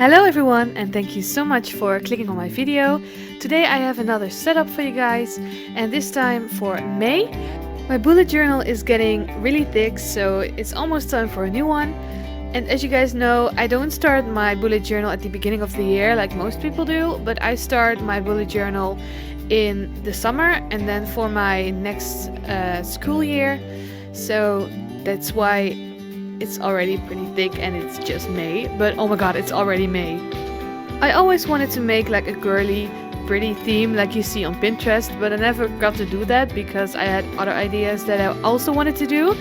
Hello everyone, and thank you so much for clicking on my video. Today I have another setup for you guys, and this time for May. My bullet journal is getting really thick, so it's almost time for a new one. And as you guys know, I don't start my bullet journal at the beginning of the year like most people do, but I start my bullet journal in the summer and then for my next school year. So that's why it's already pretty thick and it's just May, but oh my god, it's already May. I always wanted to make like a girly, pretty theme like you see on Pinterest, but I never got to do that because I had other ideas that I also wanted to do.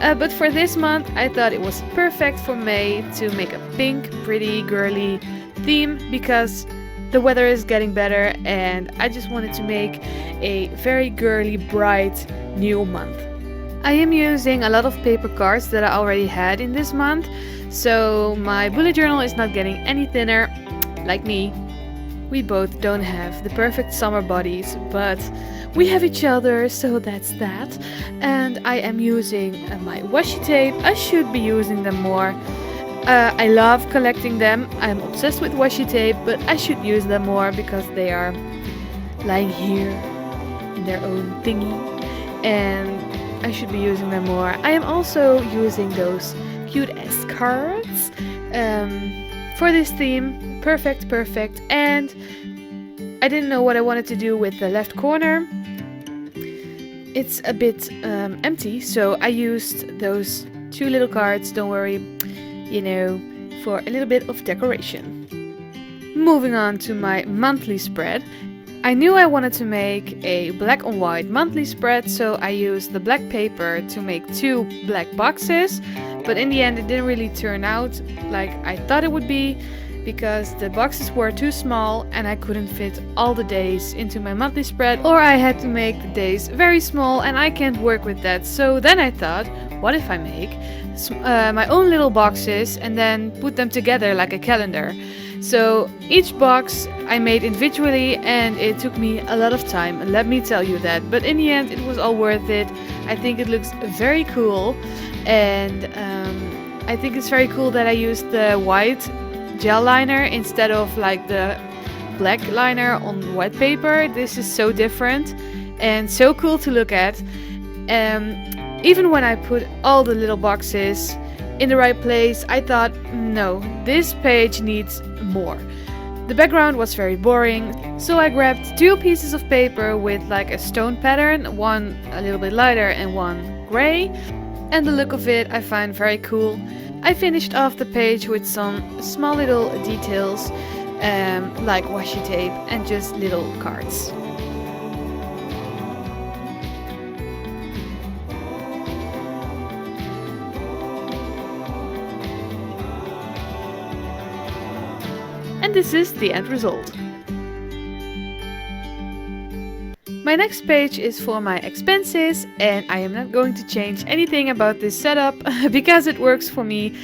But for this month, I thought it was perfect for May to make a pink, pretty, girly theme because the weather is getting better and I just wanted to make a very girly, bright new month. I am using a lot of paper cards that I already had in this month, so my bullet journal is not getting any thinner, like me. We both don't have the perfect summer bodies, but we have each other, so that's that. And I am using my washi tape. I should be using them more. I love collecting them. I'm obsessed with washi tape, but I should use them more because they are lying here in their own thingy. And I should be using them more. I am also using those cute ass cards for this theme. Perfect. And I didn't know what I wanted to do with the left corner. It's a bit empty, so I used those two little cards, don't worry, you know, for a little bit of decoration. Moving on to my monthly spread. I knew I wanted to make a black and white monthly spread, so I used the black paper to make two black boxes, but in the end it didn't really turn out like I thought it would be because the boxes were too small and I couldn't fit all the days into my monthly spread, or I had to make the days very small and I can't work with that. So then I thought, what if I make my own little boxes and then put them together like a calendar? So each box I made individually and it took me a lot of time, let me tell you that. But in the end it was all worth it. I think it looks very cool, and I think it's very cool that I used the white gel liner instead of like the black liner on white paper. This is so different and so cool to look at. Even when I put all the little boxes in the right place, I thought, no, this page needs more. The background was very boring, so I grabbed two pieces of paper with like a stone pattern, one a little bit lighter and one gray, and the look of it I find very cool. I finished off the page with some small little details like washi tape and just little cards. And this is the end result. My next page is for my expenses, and I am not going to change anything about this setup because it works for me.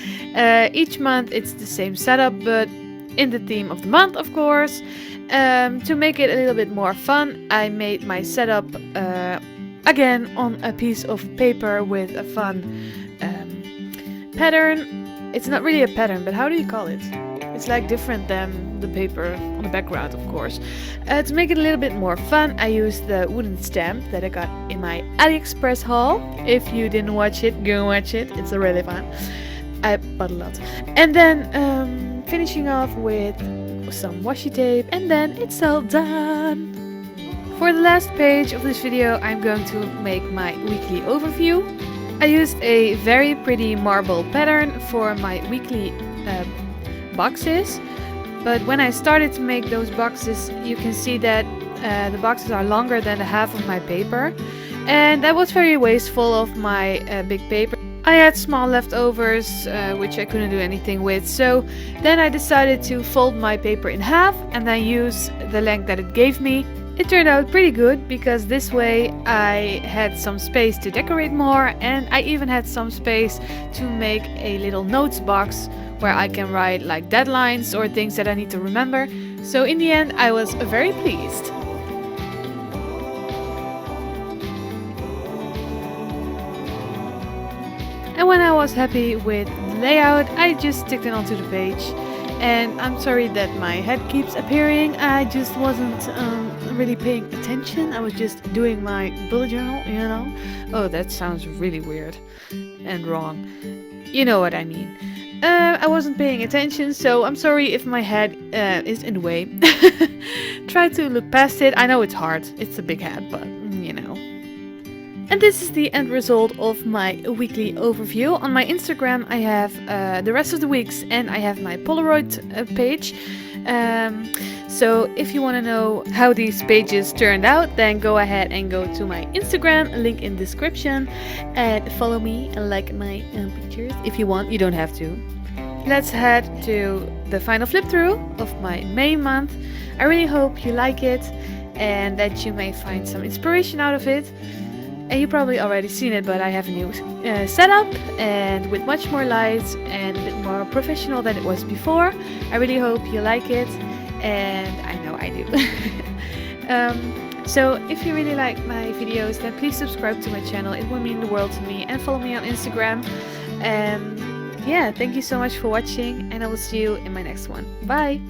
Each month it's the same setup, but in the theme of the month, of course. To make it a little bit more fun, I made my setup again on a piece of paper with a fun pattern. It's not really a pattern, but how do you call it? It's like different than the paper on the background, of course. To make it a little bit more fun, I used the wooden stamp that I got in my Aliexpress haul. If you didn't watch it, go watch it. It's really fun. I bought a lot. And then finishing off with some washi tape, and then it's all done. For the last page of this video, I'm going to make my weekly overview. I used a very pretty marble pattern for my weekly boxes, but when I started to make those boxes, you can see that the boxes are longer than the half of my paper, and that was very wasteful of my big paper. I had small leftovers which I couldn't do anything with, so then I decided to fold my paper in half and then use the length that it gave me. It turned out pretty good because this way I had some space to decorate more, and I even had some space to make a little notes box where I can write like deadlines or things that I need to remember. So in the end I was very pleased. And when I was happy with the layout, I just sticked it onto the page. And I'm sorry that my head keeps appearing. I just wasn't really paying attention. I was just doing my bullet journal, you know. Oh, that sounds really weird and wrong. You know what I mean. I wasn't paying attention, so I'm sorry if my head is in the way. Try to look past it. I know it's hard. It's a big head, but you know. And this is the end result of my weekly overview. On my Instagram I have the rest of the weeks, and I have my Polaroid page. So if you want to know how these pages turned out, then go ahead and go to my Instagram, link in description, and follow me and like my pictures if you want. You don't have to. Let's head to the final flip through of my May month. I really hope you like it and that you may find some inspiration out of it. And you probably already seen it, but I have a new setup and with much more lights and a bit more professional than it was before. I really hope you like it, and I know I do. So if you really like my videos, then please subscribe to my channel. It would mean the world to me, and follow me on Instagram. And yeah, thank you so much for watching, and I will see you in my next one. Bye!